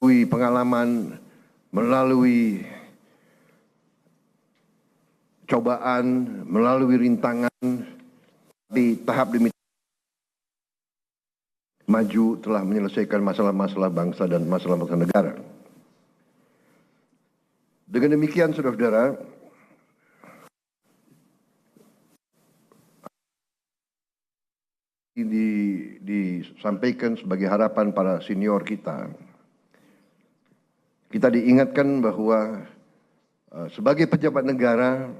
melalui pengalaman, melalui cobaan, melalui rintangan, di tahap demi maju telah menyelesaikan masalah-masalah bangsa dan masalah-masalah negara. Dengan demikian, saudara-saudara, disampaikan sebagai harapan para senior kita. Kita diingatkan bahwa sebagai pejabat negara,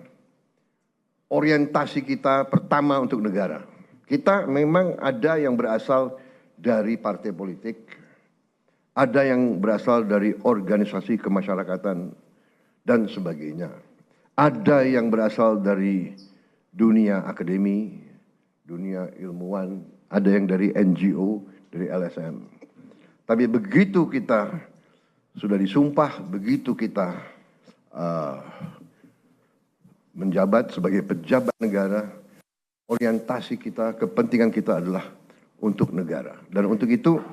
orientasi kita pertama untuk negara. Kita memang ada yang berasal dari partai politik, ada yang berasal dari organisasi kemasyarakatan dan sebagainya. Ada yang berasal dari dunia akademi, dunia ilmuwan, ada yang dari NGO, dari LSM. Tapi begitu kita sudah disumpah, begitu kita menjabat sebagai pejabat negara, orientasi kita, kepentingan kita adalah untuk negara. Dan untuk itu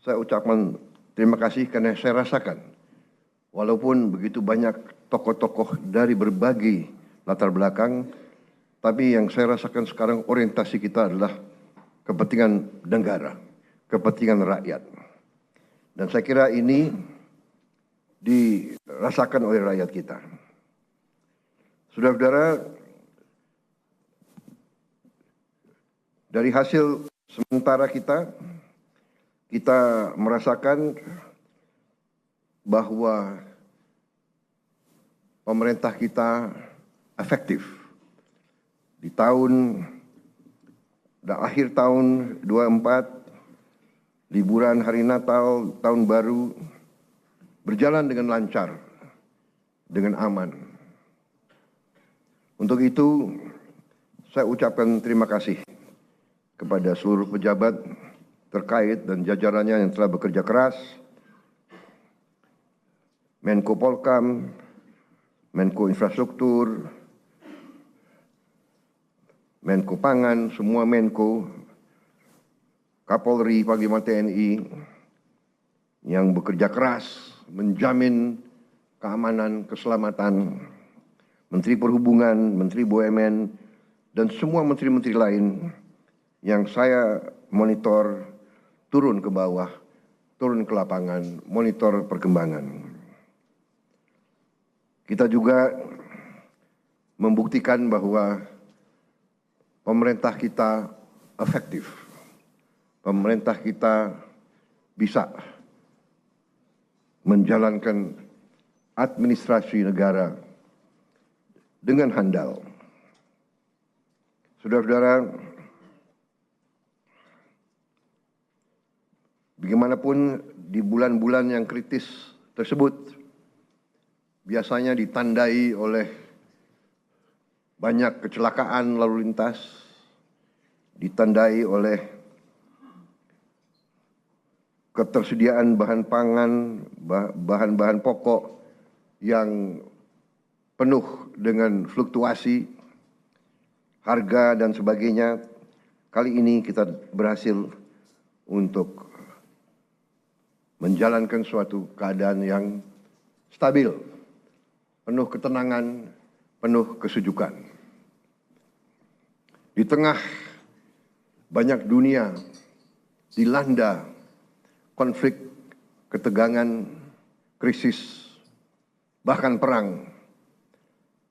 saya ucapkan terima kasih karena saya rasakan walaupun begitu banyak tokoh-tokoh dari berbagai latar belakang, tapi yang saya rasakan sekarang orientasi kita adalah kepentingan negara, kepentingan rakyat. Dan saya kira ini dirasakan oleh rakyat kita. Saudara-saudara, dari hasil sementara kita merasakan bahwa pemerintah kita efektif. Di akhir tahun 24, liburan hari Natal, tahun baru, berjalan dengan lancar, dengan aman. Untuk itu, saya ucapkan terima kasih kepada seluruh pejabat terkait dan jajarannya yang telah bekerja keras, Menko Polkam, Menko Infrastruktur, Menko Pangan, semua Menko, Kapolri, Panglima TNI, yang bekerja keras menjamin keamanan, keselamatan, Menteri Perhubungan, Menteri BUMN, dan semua menteri-menteri lain yang saya monitor turun ke bawah, turun ke lapangan, monitor perkembangan. Kita juga membuktikan bahwa pemerintah kita efektif. Pemerintah kita bisa menjalankan administrasi negara dengan handal. Saudara-saudara, bagaimanapun di bulan-bulan yang kritis tersebut biasanya ditandai oleh banyak kecelakaan lalu lintas, ditandai oleh ketersediaan bahan pangan, bahan-bahan pokok yang penuh dengan fluktuasi harga dan sebagainya. Kali ini kita berhasil untuk menjalankan suatu keadaan yang stabil, penuh ketenangan, penuh kesejukan. Di tengah banyak dunia dilanda konflik, ketegangan, krisis, bahkan perang,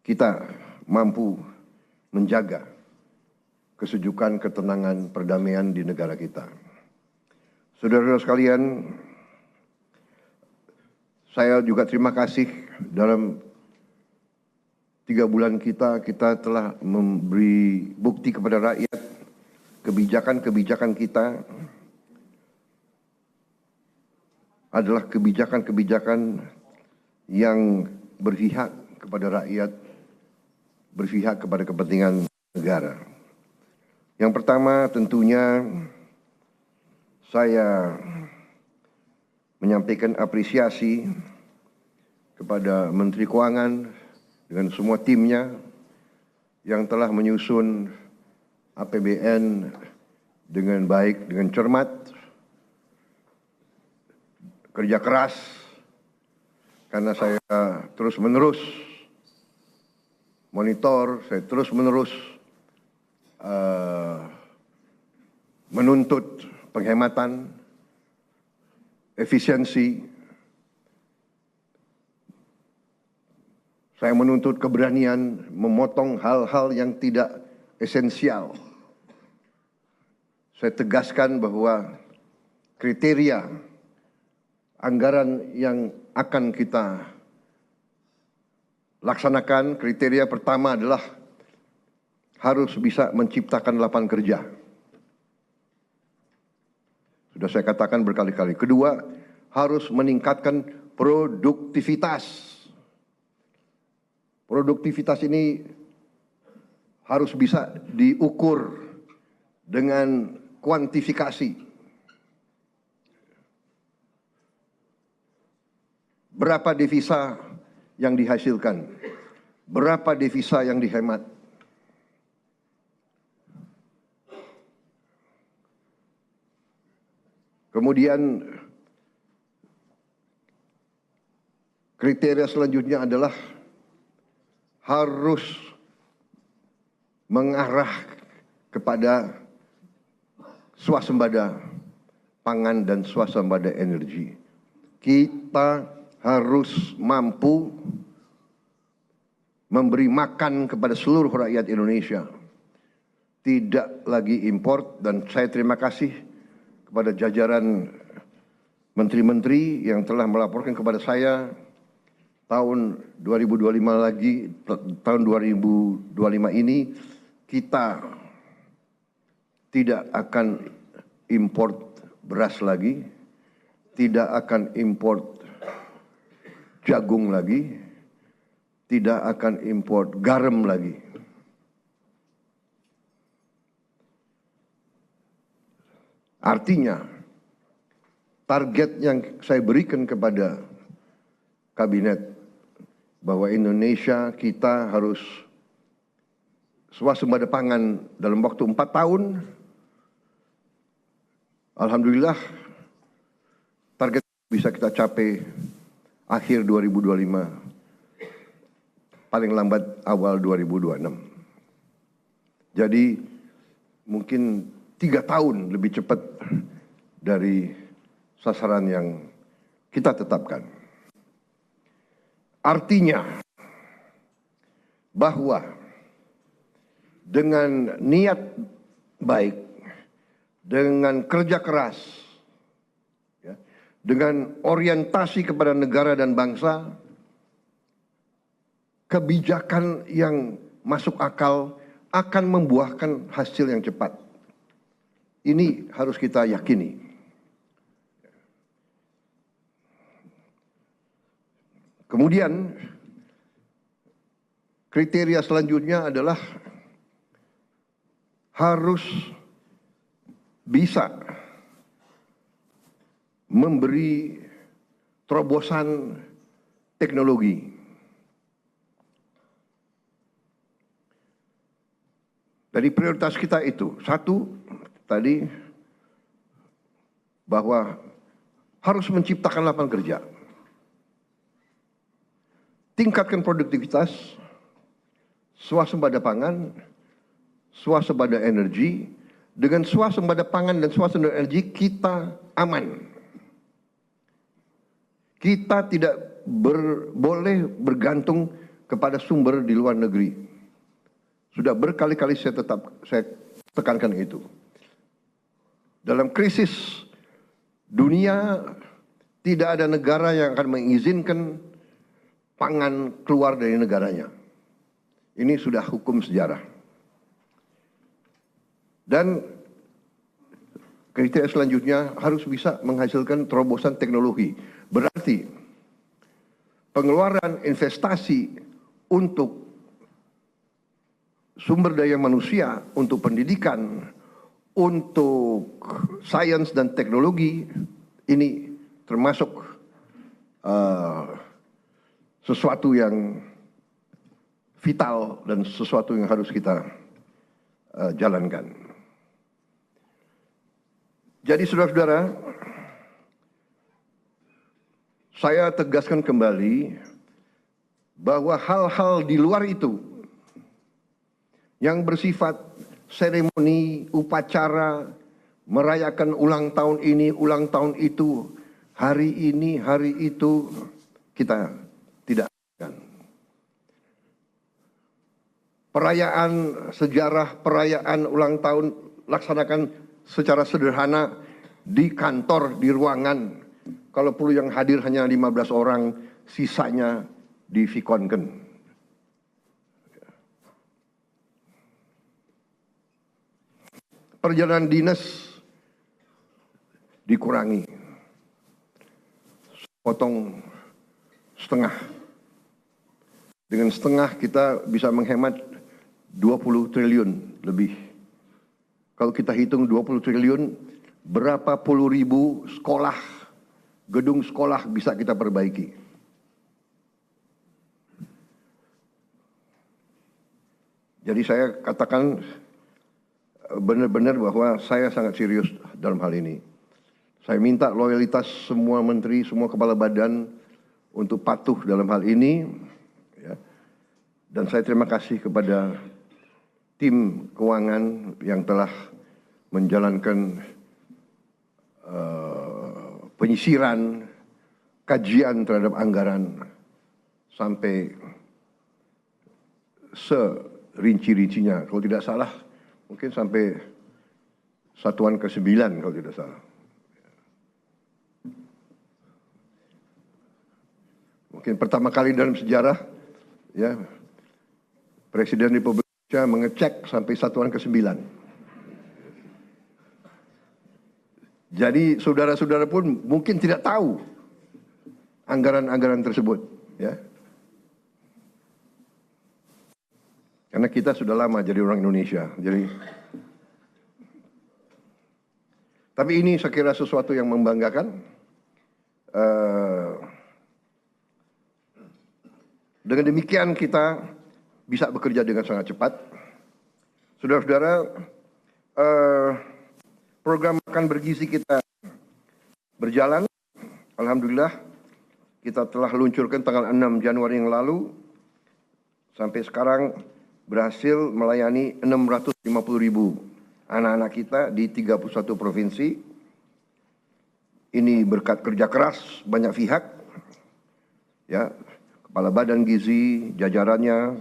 kita mampu menjaga kesejukan, ketenangan, perdamaian di negara kita. Saudara-saudara sekalian, saya juga terima kasih dalam 3 bulan kita telah memberi bukti kepada rakyat kebijakan-kebijakan kita adalah kebijakan-kebijakan yang berpihak kepada rakyat, berpihak kepada kepentingan negara. Yang pertama tentunya saya menyampaikan apresiasi kepada Menteri Keuangan dengan semua timnya yang telah menyusun APBN dengan baik, dengan cermat, kerja keras, karena saya terus-menerus monitor, saya terus-menerus menuntut penghematan, efisiensi. Saya menuntut keberanian memotong hal-hal yang tidak esensial. Saya tegaskan bahwa kriteria anggaran yang akan kita laksanakan, kriteria pertama adalah harus bisa menciptakan lapangan kerja. Sudah saya katakan berkali-kali. Kedua, harus meningkatkan produktivitas. Produktivitas ini harus bisa diukur dengan kuantifikasi. Berapa devisa yang dihasilkan? Berapa devisa yang dihemat? Kemudian kriteria selanjutnya adalah harus mengarah kepada swasembada pangan dan swasembada energi. Kita harus mampu memberi makan kepada seluruh rakyat Indonesia. Tidak lagi import, dan saya terima kasih kepada jajaran menteri-menteri yang telah melaporkan kepada saya tahun 2025 lagi, tahun 2025 ini kita tidak akan import beras lagi, tidak akan import jagung lagi, tidak akan import garam lagi. Artinya, target yang saya berikan kepada kabinet bahwa Indonesia kita harus swasembada pangan dalam waktu 4 tahun. Alhamdulillah target bisa kita capai akhir 2025, paling lambat awal 2026. Jadi mungkin 3 tahun lebih cepat dari sasaran yang kita tetapkan. Artinya bahwa dengan niat baik, dengan kerja keras, ya, dengan orientasi kepada negara dan bangsa, kebijakan yang masuk akal akan membuahkan hasil yang cepat. Ini harus kita yakini. Kemudian kriteria selanjutnya adalah harus bisa memberi terobosan teknologi. Dari prioritas kita itu, satu tadi bahwa harus menciptakan lapangan kerja. Tingkatkan produktivitas, swasembada pangan, swasembada energi. Dengan swasembada pangan dan swasembada energi kita aman. Kita tidak boleh bergantung kepada sumber di luar negeri. Sudah berkali-kali saya tekankan itu. Dalam krisis dunia tidak ada negara yang akan mengizinkan pangan keluar dari negaranya. Ini sudah hukum sejarah. Dan kriteria selanjutnya harus bisa menghasilkan terobosan teknologi. Berarti pengeluaran investasi untuk sumber daya manusia, untuk pendidikan, untuk sains dan teknologi, ini termasuk sesuatu yang vital dan sesuatu yang harus kita jalankan. Jadi saudara-saudara, saya tegaskan kembali bahwa hal-hal di luar itu yang bersifat seremoni, upacara, merayakan ulang tahun ini, ulang tahun itu, hari ini, hari itu, kita tidak akan. Perayaan sejarah, perayaan ulang tahun laksanakan secara sederhana di kantor, di ruangan. Kalau perlu yang hadir hanya 15 orang, sisanya di Vikonken. Perjalanan dinas dikurangi, potong setengah. Dengan setengah kita bisa menghemat 20 triliun lebih. Kalau kita hitung 20 triliun, berapa puluh ribu sekolah, gedung sekolah bisa kita perbaiki. Jadi saya katakan benar-benar bahwa saya sangat serius dalam hal ini. Saya minta loyalitas semua menteri, semua kepala badan untuk patuh dalam hal ini. Ya. Dan saya terima kasih kepada tim keuangan yang telah menjalankan penyisiran, kajian terhadap anggaran sampai serinci-rincinya. Kalau tidak salah, mungkin sampai satuan ke-9 kalau tidak salah. Mungkin pertama kali dalam sejarah, ya, Presiden Republik Indonesia mengecek sampai satuan ke-9. Jadi saudara-saudara pun mungkin tidak tahu anggaran-anggaran tersebut, ya. Karena kita sudah lama jadi orang Indonesia. Tapi ini saya kira sesuatu yang membanggakan. Dengan demikian kita bisa bekerja dengan sangat cepat. Saudara-saudara, program makan bergizi kita berjalan. Alhamdulillah, kita telah luncurkan tanggal 6 Januari yang lalu. Sampai sekarang berhasil melayani 650.000 anak-anak kita di 31 provinsi. Ini berkat kerja keras banyak pihak, ya, Kepala Badan Gizi, jajarannya,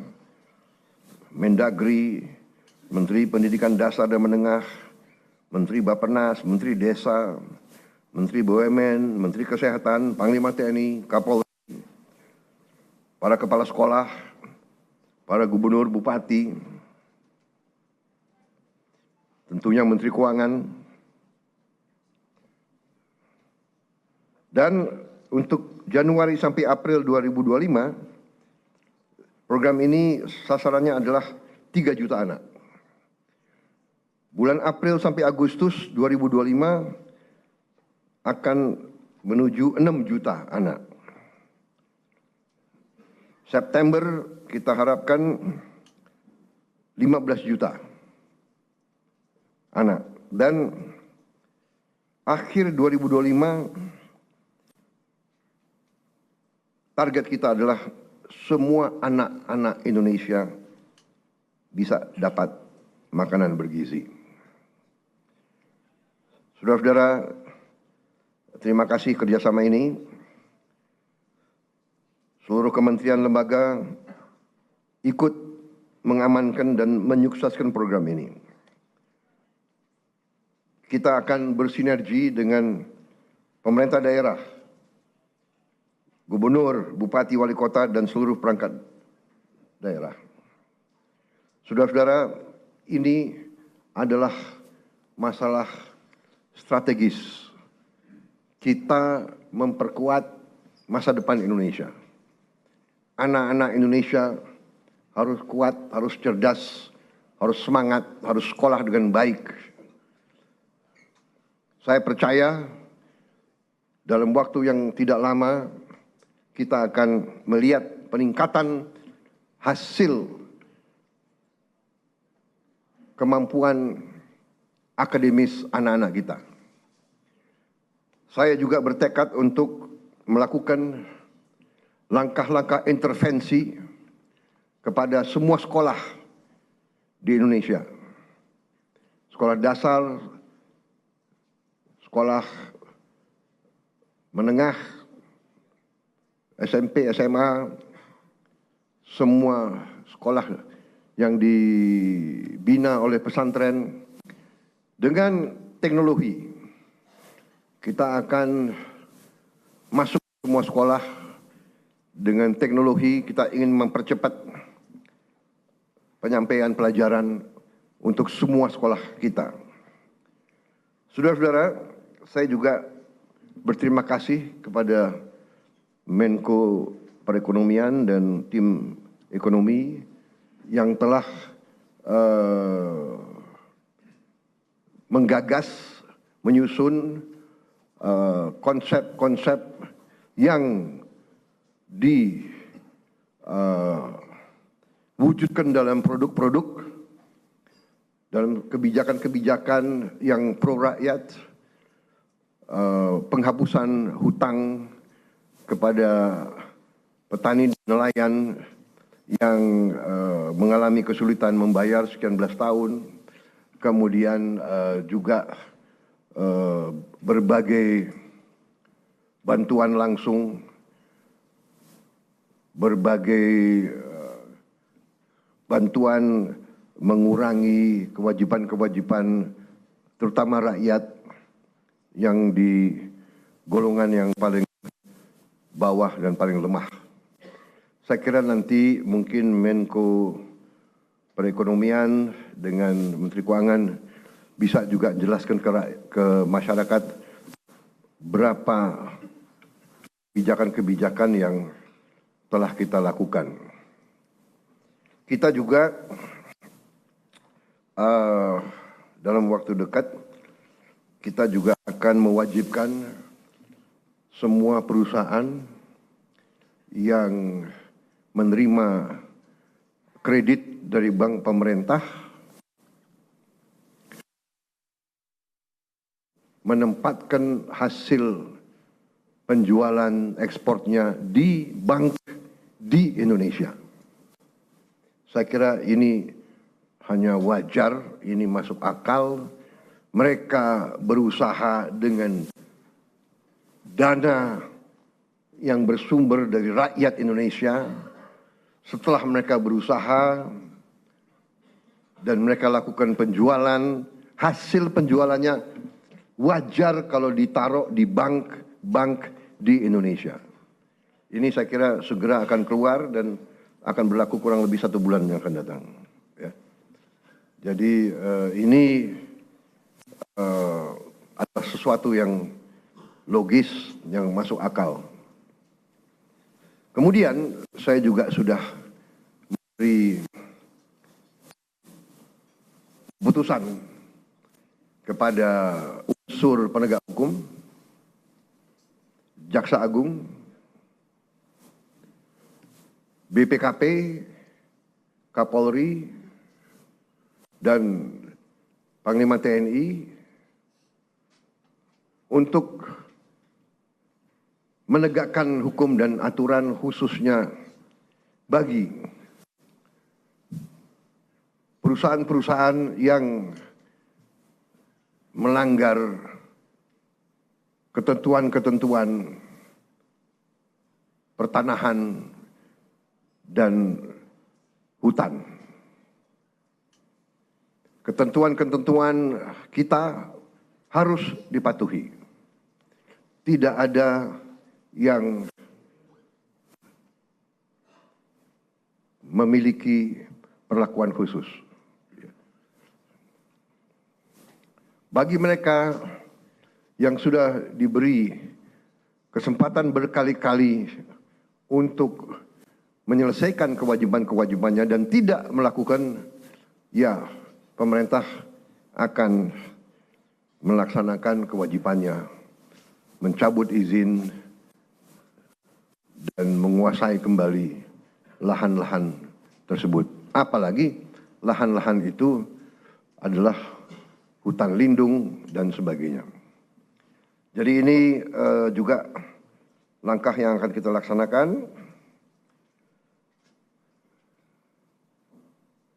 Mendagri, Menteri Pendidikan Dasar dan Menengah, Menteri Bappenas, Menteri Desa, Menteri BUMN, Menteri Kesehatan, Panglima TNI, Kapolri, para kepala sekolah, para gubernur, bupati, tentunya Menteri Keuangan, dan untuk Januari sampai April 2025, program ini sasarannya adalah 3 juta anak. Bulan April sampai Agustus 2025 akan menuju 6 juta anak. September kita harapkan 15 juta anak. Dan akhir 2025 target kita adalah semua anak-anak Indonesia bisa dapat makanan bergizi. Saudara-saudara, terima kasih kerjasama ini. Seluruh kementerian lembaga ikut mengamankan dan menyukseskan program ini. Kita akan bersinergi dengan pemerintah daerah, gubernur, bupati, wali kota, dan seluruh perangkat daerah. Saudara-saudara, ini adalah masalah strategis. Kita memperkuat masa depan Indonesia. Anak-anak Indonesia harus kuat, harus cerdas, harus semangat, harus sekolah dengan baik. Saya percaya dalam waktu yang tidak lama kita akan melihat peningkatan hasil kemampuan akademis anak-anak kita. Saya juga bertekad untuk melakukan langkah-langkah intervensi kepada semua sekolah di Indonesia. Sekolah dasar, sekolah menengah, SMP, SMA, semua sekolah yang dibina oleh pesantren dengan teknologi. Kita akan masuk semua sekolah dengan teknologi. Kita ingin mempercepat penyampaian pelajaran untuk semua sekolah kita. Saudara-saudara, saya juga berterima kasih kepada Menko Perekonomian dan tim ekonomi yang telah menggagas, menyusun konsep-konsep yang diwujudkan dalam produk-produk, dalam kebijakan-kebijakan yang pro rakyat, penghapusan hutang kepada petani dan nelayan yang mengalami kesulitan membayar sekian belas tahun, kemudian juga berbagai bantuan langsung, berbagai bantuan mengurangi kewajiban-kewajiban terutama rakyat yang di golongan yang paling bawah dan paling lemah. Saya kira nanti mungkin Menko Perekonomian dengan Menteri Keuangan bisa juga jelaskan ke masyarakat berapa kebijakan-kebijakan yang telah kita lakukan. Kita juga dalam waktu dekat kita juga akan mewajibkan semua perusahaan yang menerima kredit dari bank pemerintah menempatkan hasil penjualan ekspornya di bank di Indonesia. Saya kira ini hanya wajar, ini masuk akal. Mereka berusaha dengan dana yang bersumber dari rakyat Indonesia. Setelah mereka berusaha dan mereka lakukan penjualan, hasil penjualannya wajar kalau ditaruh di bank di Indonesia. Ini saya kira segera akan keluar dan akan berlaku kurang lebih 1 bulan yang akan datang. Ya. Jadi ini adalah sesuatu yang logis, yang masuk akal. Kemudian saya juga sudah memberi keputusan kepada unsur penegak hukum, Jaksa Agung, BPKP, Kapolri, dan Panglima TNI untuk menegakkan hukum dan aturan khususnya bagi perusahaan-perusahaan yang melanggar ketentuan-ketentuan pertanahan dan hutan. Ketentuan-ketentuan kita harus dipatuhi. Tidak ada yang memiliki perlakuan khusus. Bagi mereka yang sudah diberi kesempatan berkali-kali untuk menyelesaikan kewajiban-kewajibannya dan tidak melakukan, ya pemerintah akan melaksanakan kewajibannya, mencabut izin dan menguasai kembali lahan-lahan tersebut. Apalagi lahan-lahan itu adalah hutan lindung dan sebagainya. Jadi ini juga langkah yang akan kita laksanakan.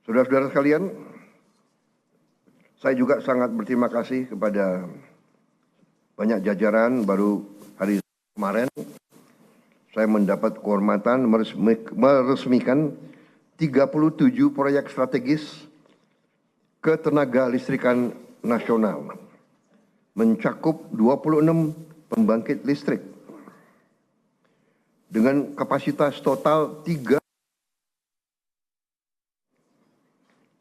Saudara-saudara sekalian, saya juga sangat berterima kasih kepada banyak jajaran. Baru hari kemarin saya mendapat kehormatan meresmikan 37 proyek strategis ketenaga listrikan nasional, mencakup 26 pembangkit listrik dengan kapasitas total 3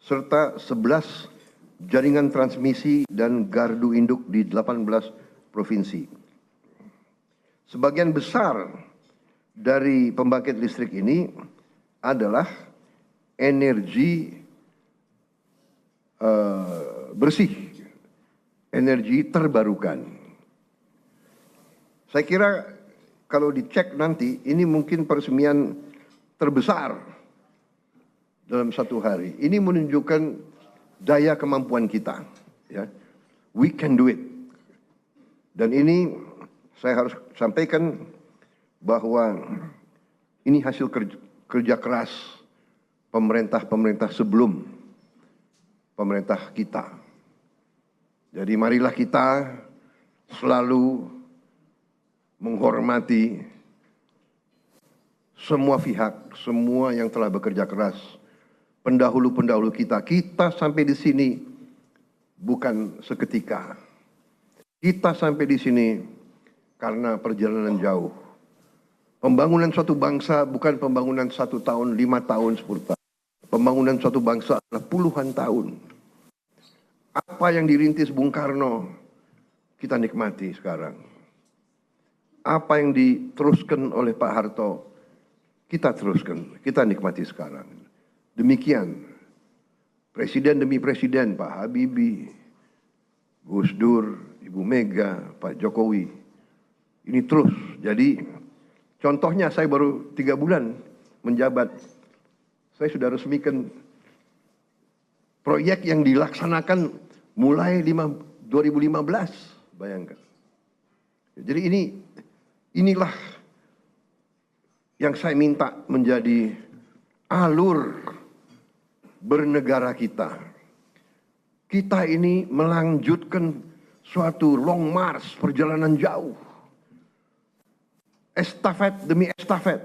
serta 11 jaringan transmisi dan gardu induk di 18 provinsi. Sebagian besar dari pembangkit listrik ini adalah energi bersih, energi terbarukan. Saya kira kalau dicek nanti, ini mungkin peresmian terbesar dalam satu hari. Ini menunjukkan daya kemampuan kita. Ya. We can do it. Dan ini saya harus sampaikan bahwa ini hasil kerja keras pemerintah-pemerintah sebelum pemerintah kita. Jadi marilah kita selalu menghormati semua pihak, semua yang telah bekerja keras. Pendahulu-pendahulu kita. Kita sampai di sini bukan seketika. Kita sampai di sini karena perjalanan jauh. Pembangunan suatu bangsa bukan pembangunan 1 tahun, 5 tahun, 10 tahun. Pembangunan suatu bangsa adalah puluhan tahun. Apa yang dirintis Bung Karno, kita nikmati sekarang. Apa yang diteruskan oleh Pak Harto, kita teruskan, kita nikmati sekarang. Demikian, presiden demi presiden, Pak Habibie, Gus Dur, Ibu Mega, Pak Jokowi, ini terus. Jadi contohnya saya baru 3 bulan menjabat, saya sudah resmikan proyek yang dilaksanakan mulai 2015, bayangkan. Jadi inilah yang saya minta menjadi alur bernegara kita. Kita ini melanjutkan suatu long march, perjalanan jauh. Estafet demi estafet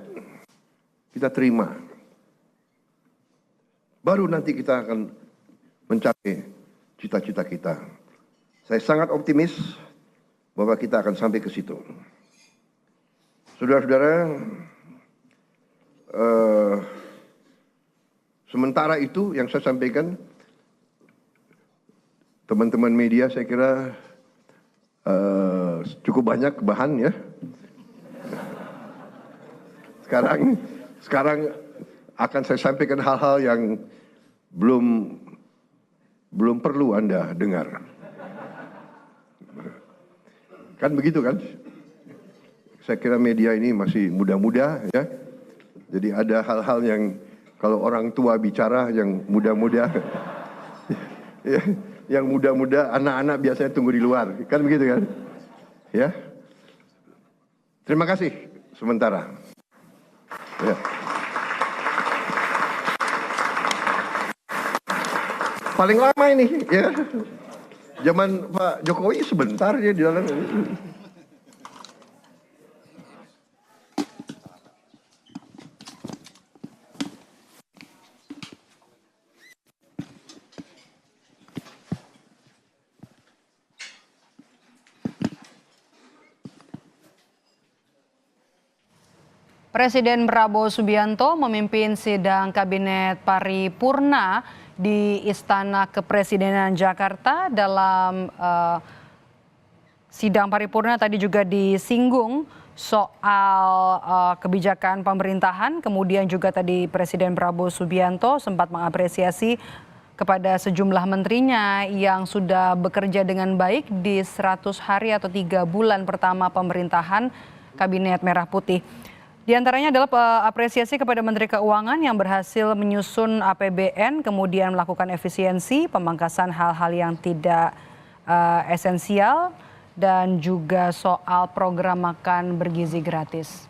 kita terima. Baru nanti kita akan mencapai cita-cita kita. Saya sangat optimis bahwa kita akan sampai ke situ. Saudara-saudara, sementara itu yang saya sampaikan, teman-teman media saya kira cukup banyak bahan ya. Sekarang akan saya sampaikan hal-hal yang belum perlu Anda dengar. Kan begitu kan? Saya kira media ini masih muda-muda ya. Jadi ada hal-hal yang kalau orang tua bicara yang muda-muda, ya, yang muda-muda, anak-anak biasanya tunggu di luar, kan begitu kan? Ya, terima kasih sementara. Ya. Paling lama ini, ya, zaman Pak Jokowi sebentar dia di dalam. Presiden Prabowo Subianto memimpin sidang Kabinet Paripurna di Istana Kepresidenan Jakarta. Dalam sidang paripurna tadi juga disinggung soal kebijakan pemerintahan. Kemudian juga tadi Presiden Prabowo Subianto sempat mengapresiasi kepada sejumlah menterinya yang sudah bekerja dengan baik di 100 hari atau 3 bulan pertama pemerintahan Kabinet Merah Putih. Di antaranya adalah apresiasi kepada Menteri Keuangan yang berhasil menyusun APBN, kemudian melakukan efisiensi, pemangkasan hal-hal yang tidak esensial, dan juga soal program makan bergizi gratis.